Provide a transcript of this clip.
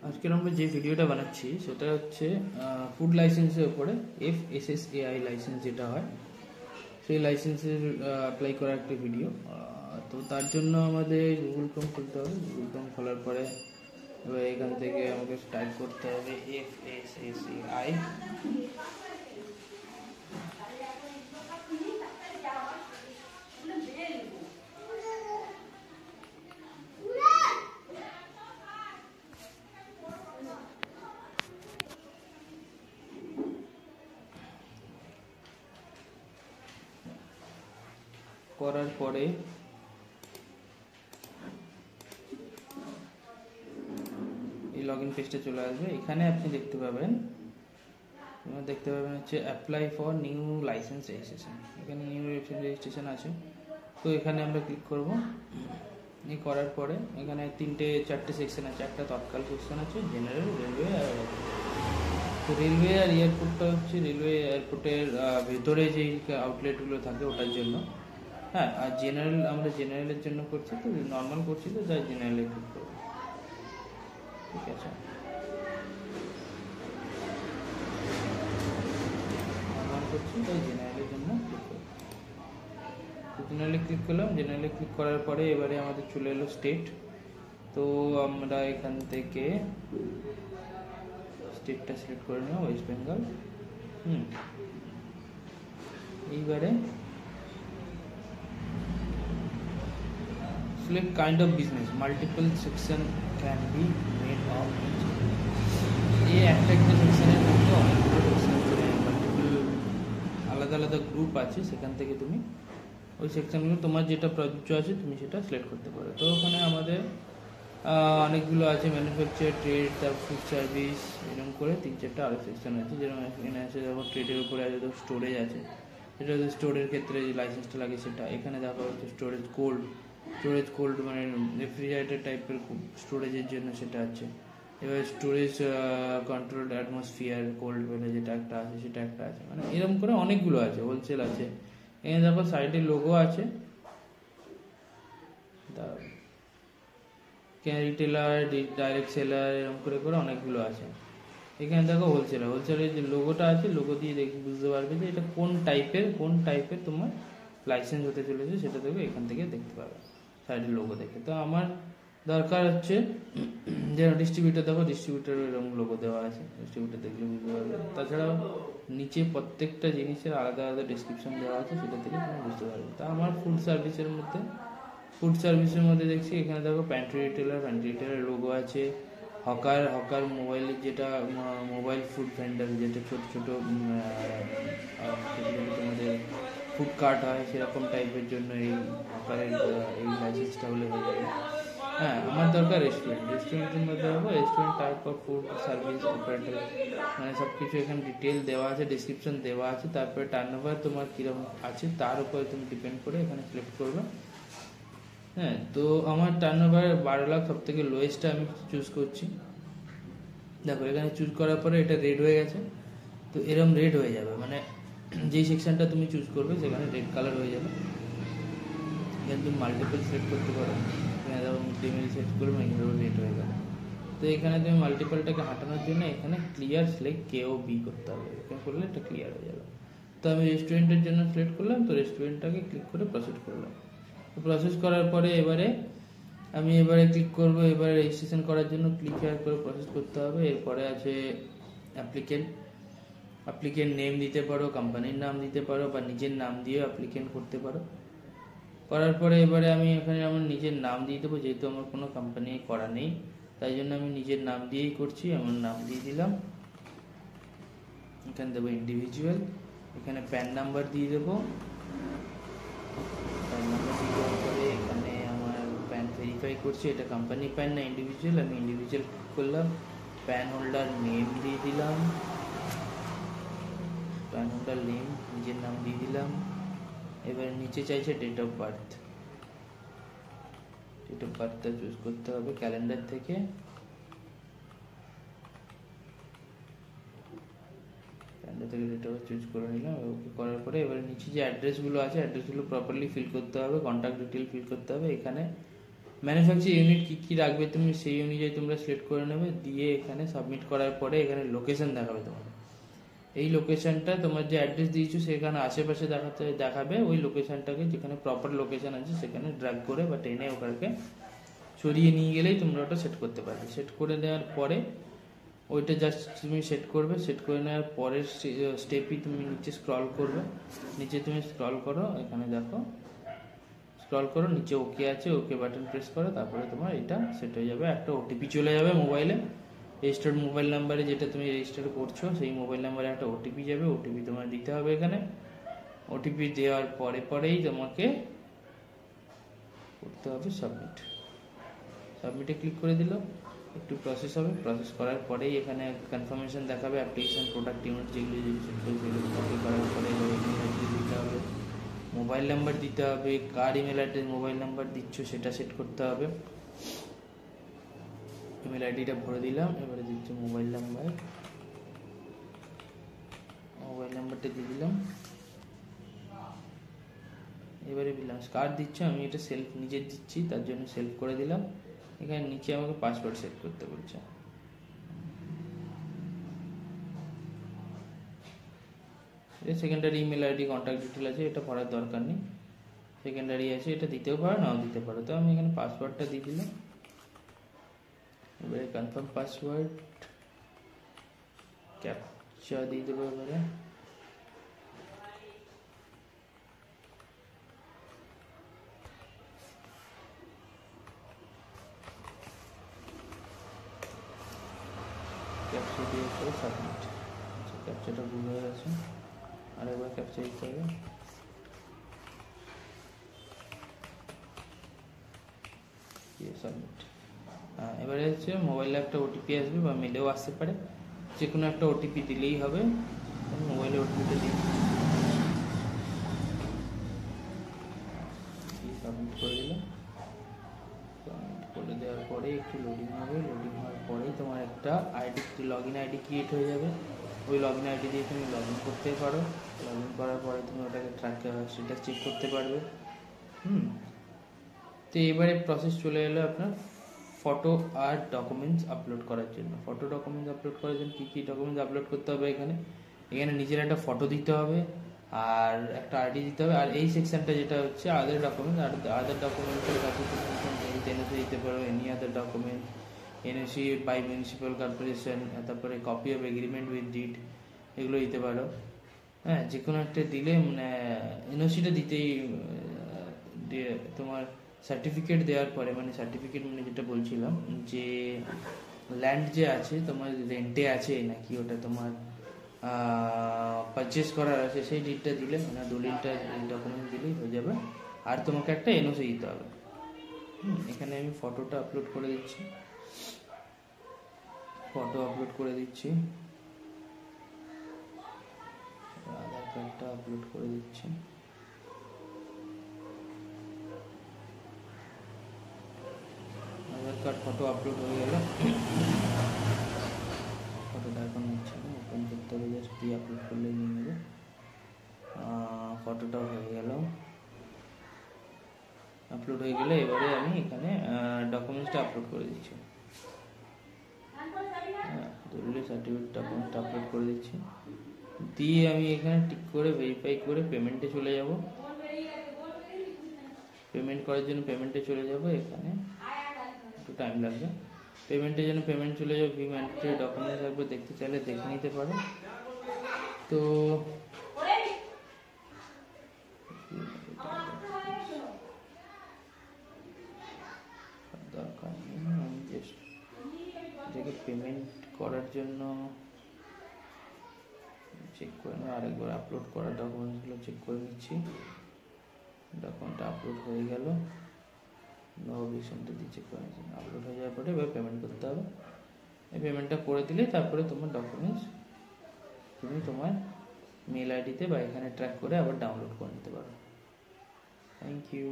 আজকের আমরা যে ভিডিওটা বানাচ্ছি সেটা হচ্ছে ফুড লাইসেন্সের উপরে FSSAI লাইসেন্স যেটা হয় সেই লাইসেন্সের অ্যাপ্লাই করা একটা ভিডিও। তো তার জন্য আমাদের গুগল ক্রোম খুলতে হবে। গুগল ক্রোম খোলার পরে এবার এখান থেকে আমাকে টাইপ করতে হবে FSSAI। করার পরে এই লগইন পেজটা চলে আসবে। এখানে আপনি দেখতে পাবেন হচ্ছে apply for new licence registration. এখানে নিউ লাইসেন্স রেজিস্ট্রেশন আছে, তো এখানে আমরা ক্লিক করব। এই করার পরে এখানে চারটে সেকশন আছে। একটা তৎকাল সেকশন আছে, জেনারেল, রেলওয়ে আর তো রেলওয়ে আর এয়ারপোর্টটা হচ্ছে রেলওয়ে এয়ারপোর্টের ভেতরে যেই আউটলেটগুলো থাকে ওটার জন্য। হ্যাঁ, আর জেনারেল আমরা জেনারেলের জন্য করছি, তো নর্মাল করছি তো তাই জেনারেলে ক্লিক করবো। ঠিক আছে, নর্মাল করছি তাই জেনারেলের জন্য ক্লিক করবো। তো জেনারেলে ক্লিক করলাম। জেনারেলে ক্লিক করার পরে এবারে আমাদের চলে এলো স্টেট। তো আমরা এখান থেকে স্টেটটা সিলেক্ট করে নেব, ওয়েস্ট বেঙ্গল। এইবারে select kind of business, multiple section can be made of each। এই একটা সেকশনের মধ্যে অনেকগুলো সেকশন মাল্টিপল আলাদা আলাদা গ্রুপ আছে, সেখান থেকে তুমি ওই সেকশনগুলো তোমার যেটা প্রযোজ্য আছে তুমি সেটা সিলেক্ট করতে পারো। তো ওখানে আমাদের অনেকগুলো আছে, ম্যানুফ্যাকচার, ট্রেড, তারপর ফুড সার্ভিস, এরকম করে 3-4টা আরও সেকশন আছে। যেরকম এখানে আছে দেখো ট্রেডের উপরে আছে, তো স্টোরেজ আছে, সেটা হচ্ছে স্টোরের ক্ষেত্রে যে লাইসেন্সটা লাগে সেটা। এখানে দেখো হচ্ছে স্টোরেজ কোল্ড মানে রেফ্রিজারেটর টাইপের স্টোরেজের জন্য সেটা আছে। এবার স্টোরেজ কন্ট্রোলড অ্যাটমসফিয়ার কোল্ড বলে যেটা একটা আছে সেটা একটা আছে, মানে এরকম করে অনেকগুলো আছে। হোলসেল আছে, এখানে দেখো সাইডে লোগো আছে, রিটেলার, ডাইরেক্ট সেলার, এরকম করে করে অনেকগুলো আছে। এখানে দেখো হোলসেলের যে লোগোটা আছে, লোগো দিয়ে বুঝতে পারবে যে এটা কোন টাইপের তোমার লাইসেন্স হতে চলেছে, সেটা থেকে এখান থেকে দেখতে পাবে সাইডের লোগো দেখে। তো আমার দরকার হচ্ছে যে ডিস্ট্রিবিউটার, দেখো ডিস্ট্রিবিউটার এরকম লোগো দেওয়া আছে, ডিস্ট্রিবিউটার দেখলে বুঝতে পারবে। তাছাড়াও নিচে প্রত্যেকটা জিনিসের আলাদা আলাদা ডিসক্রিপশন দেওয়া আছে, সেটা থেকে তুমি বুঝতে পারবে। তা আমার ফুড সার্ভিসের মধ্যে দেখছি এখানে দেখো প্যান্ট্রি রিটেলার লোগো আছে। হকার মোবাইলের যেটা মোবাইল ফুড ভেন্ডার, যেটা ছোট তোমাদের ফুড কার্ট হয় সেরকম টাইপের জন্য এই হকারের এই লাইসেন্সটা হলে হয়ে যাবে। হ্যাঁ, আমার দরকার রেস্টুরেন্টের মধ্যে হবে restaurant type of food service operator, মানে সব কিছু এখানে ডিটেল দেওয়া আছে, ডিসক্রিপশন দেওয়া আছে। তারপরে টার্নওভার তোমার কীরকম আছে তার উপরে তুমি ডিপেন্ড করে এখানে সিলেক্ট করবে। হ্যাঁ, তো আমার টার্নওভার 12 লাখ সব থেকে লোয়েস্টটা আমি চুজ করছি। দেখো এখানে চুজ করার পরে এটা রেড হয়ে গেছে। তো এরকম রেড হয়ে যাবে, মানে যেই সেকশনটা তুমি চুজ করবে সেখানে রেড কালার হয়ে যাবে। এখানে তুমি মাল্টিপল সিলেক্ট করতে পারো, এখানে দেখো মিড ডে মিল সিলেক্ট করবে, এখানে রেড হয়ে গেল। তো এখানে তুমি মাল্টিপলটাকে হাঁটানোর জন্য এখানে ক্লিয়ার সিলেক্ট KOB করতে হবে, এখানে করলে এটা ক্লিয়ার হয়ে যাবে। তো আমি রেস্টুরেন্টের জন্য সিলেক্ট করলাম, তো রেস্টুরেন্টটাকে ক্লিক করে প্রসেস করলাম। প্রসেস করার পরে এবারে ক্লিক করবো। এবারে রেজিস্ট্রেশন করার জন্য ক্লিক করে প্রসেস করতে হবে। এরপরে আছে অ্যাপ্লিকেন্ট নেম দিতে পারো, কোম্পানির নাম দিতে পারো, বা নিজের নাম দিয়েও অ্যাপ্লিকেন্ট করতে পারো। করার পরে এবারে আমি এখানে আমার নিজের নাম দিয়ে দেবো, যেহেতু আমার কোনো কোম্পানি করা নেই তাই জন্য আমি নিজের নাম দিয়েই করছি। আমার নাম দিয়ে দিলাম, এখানে দেবো ইন্ডিভিজুয়াল, এখানে প্যান নাম্বার দিয়ে দেবো। এখানে আমার প্যান ভেরিফাই করছি এটা কোম্পানি প্যান না ইন্ডিভিজুয়াল, আমি ইন্ডিভিজুয়াল করলাম। প্যান হোল্ডার নেম দিয়ে দিলাম, প্যান হোল্ডার নেম নিজের নাম দিয়ে দিলাম। এবার নিচে চাইছে ডেট অফ বার্থটা চুজ করতে হবে ক্যালেন্ডার থেকে। ডেট অফ বার্থ চুজ করে নিলাম। ওকে করার পরে এবারে নিচে যে অ্যাড্রেসগুলো আছে অ্যাড্রেসগুলো প্রপারলি ফিল করতে হবে, কন্ট্যাক্ট ডিটেল ফিল করতে হবে। এখানে ম্যানুফ্যাকচার ইউনিট কী কী রাখবে তুমি সেই অনুযায়ী তোমরা সিলেক্ট করে নেবে, দিয়ে এখানে সাবমিট করার পরে এখানে লোকেশন দেখাবে তোমার। এই লোকেশনটা তোমার যে অ্যাড্রেস দিয়েছো সেখানে আশেপাশে দেখাবে, ওই লোকেশনটাকে যেখানে প্রপার লোকেশন আছে সেখানে ড্র্যাগ করে বা টেনে ওখানে সরিয়ে নিয়ে গেলেই তোমরা ওটা সেট করতে পারবে। সেট করে দেওয়ার পরে ওইটা জাস্ট তুমি সেট করবে, সেট করে নেওয়ার পরের স্টেপই তুমি নিচে স্ক্রল করবে, নিচে তুমি স্ক্রল করো, এখানে দেখো স্ক্রল করো, নিচে ওকে আছে, ওকে বাটন প্রেস করো, তারপরে তোমার এটা সেট হয়ে যাবে, একটা ওটিপি চলে যাবে মোবাইলে, রেজিস্টার্ড মোবাইল নাম্বারে যেটা তুমি রেজিস্টার করছো সেই মোবাইল নাম্বারে একটা ওটিপি যাবে, ওটিপি তোমার দিতে হবে এখানে। ওটিপি দেওয়ার পরেই তোমাকে করতে হবে সাবমিট। সাবমিটে ক্লিক করে দিল, একটু প্রসেস হবে, প্রসেস করার পরেই এখানে কনফার্মেশন দেখাবে অ্যাপ্লিকেশন প্রোডাক্ট ইউনিট যেগুলো সেট করে সেগুলো কপি করার পরে দিতে হবে, মোবাইল নাম্বার দিতে হবে, কার ইমেল অ্যাড্রেস মোবাইল নাম্বার দিচ্ছ সেটা সেট করতে হবে। ইমেল আইডিটা ভরে দিলাম, এবারে দিচ্ছি মোবাইল নাম্বারটা দিয়ে দিলাম, এবারে দিলাম কার দিচ্ছ, আমি এটা সেলফ নিজে দিচ্ছি তার জন্য সেলফ করে দিলাম। এখানে নিচে আমাকে পাসওয়ার্ড সেট করতে বলছে, secondary email ID contact detail আছে, এটা ভরার দরকার নেই, সেকেন্ডারি আছে, এটা দিতেও পারো নাও দিতে পারো। তো আমি এখানে পাসওয়ার্ডটা দিয়ে দিলাম, এবারে কনফার্ম পাসওয়ার্ড, ক্যাপচা দিয়ে দেবো, এবারে ক্যাপচা দিয়ে করে সাবমিট। আচ্ছা, ক্যাপচাটা ভুল হয়ে গেছে, আরেকবার ক্যাপচা দিতে হবে, সাবমিট। এবারে হচ্ছে মোবাইলে একটা ওটিপি আসবে বা মেলেও আসতে পারে, যে কোনো একটা ওটিপি দিলেই হবে। মোবাইলে ওটিপিটা দিই, সাবমিট করে দিলাম। সাবমিট করে দেওয়ার পরে একটু লোডিং হবে, লোডিং হওয়ার পরেই তোমার একটা ID log in ID create হয়ে যাবে। ওই লগ ইন আইডি দিয়ে তুমি লগ ইন করতে পারো, লগ ইন করার পরে তুমি ওটাকে ট্র্যাক স্ট্যাটাস চেক করতে পারবে। তো এবারে প্রসেস চলে এলো আপনার ফটো আর ডকুমেন্টস আপলোড করার জন্য। ফটো ডকুমেন্টস আপলোড করার জন্য কী কী ডকুমেন্টস আপলোড করতে হবে, এখানে নিজের একটা ফটো দিতে হবে আর একটা আইডি দিতে হবে। আর এই সেকশনটা যেটা হচ্ছে আদার ডকুমেন্টস, আদার ডকুমেন্টসের কাছে এনওসি দিতে পারো, any other document, NOC by municipal corporation, তারপরে copy of agreement with deed, এগুলো দিতে পারো। হ্যাঁ, যে কোনো একটা দিলে মানে এনওসিটা দিতেই তোমার সার্টিফিকেট দেওয়ার পরে, মানে সার্টিফিকেট মানে যেটা বলছিলাম যে ল্যান্ড যে আছে তোমার রেন্টে আছে নাকি ওটা তোমার পারচেস করার আছে, সেই ডিটটা দিলে মানে দলিলটা ডকুমেন্ট দিলেই হয়ে যাবে। আর তোমাকে একটা এনওসি দিতে হবে। এখানে আমি ফটোটা আপলোড করে দিচ্ছি, আধার কার্ডটা আপলোড করে দিচ্ছি। আধার কার্ড ফটো আপলোড হয়ে গেল, ফটোটা এখন নিচ্ছে না, ওপেন করতে হবে, জাস্ট দিয়ে আপলোড করলেই নিয়ে নেবে। ফটোটাও হয়ে গেল, আপলোড হয়ে গেলে এবারে আমি এখানে ডকুমেন্টসটা আপলোড করে দিচ্ছি, দলিলের সার্টিফিকেট ডকুমেন্টটা আপলোড করে দিচ্ছি, দিয়ে আমি এখানে টিক করে ভেরিফাই করে পেমেন্টে চলে যাব। পেমেন্ট করার জন্য পেমেন্টে চলে যাব, এখানে একটু টাইম লাগবে। পেমেন্টের জন্য পেমেন্ট চলে যাবে, পেমেন্টের ডকুমেন্টস একবার দেখতে চাইলে দেখে নিতে পারো। তো দরকার নেই, আমি জাস্ট এটাকে পেমেন্ট করার জন্য চেক করে নেব, আরেকবার আপলোড করা ডকুমেন্টসগুলো চেক করে নিচ্ছি। ডকুমেন্টটা আপলোড হয়ে গেল, নোটিফিকেশনটা দিয়ে চেক করে নিচ্ছি, আপলোড হয়ে যাওয়ার পরে এবার পেমেন্ট করতে হবে। এই পেমেন্টটা করে দিলে তারপরে তোমার ডকুমেন্টস তুমি তোমার মেল আইডিতে বা এখানে ট্র্যাক করে আবার ডাউনলোড করে নিতে পারো। Thank you.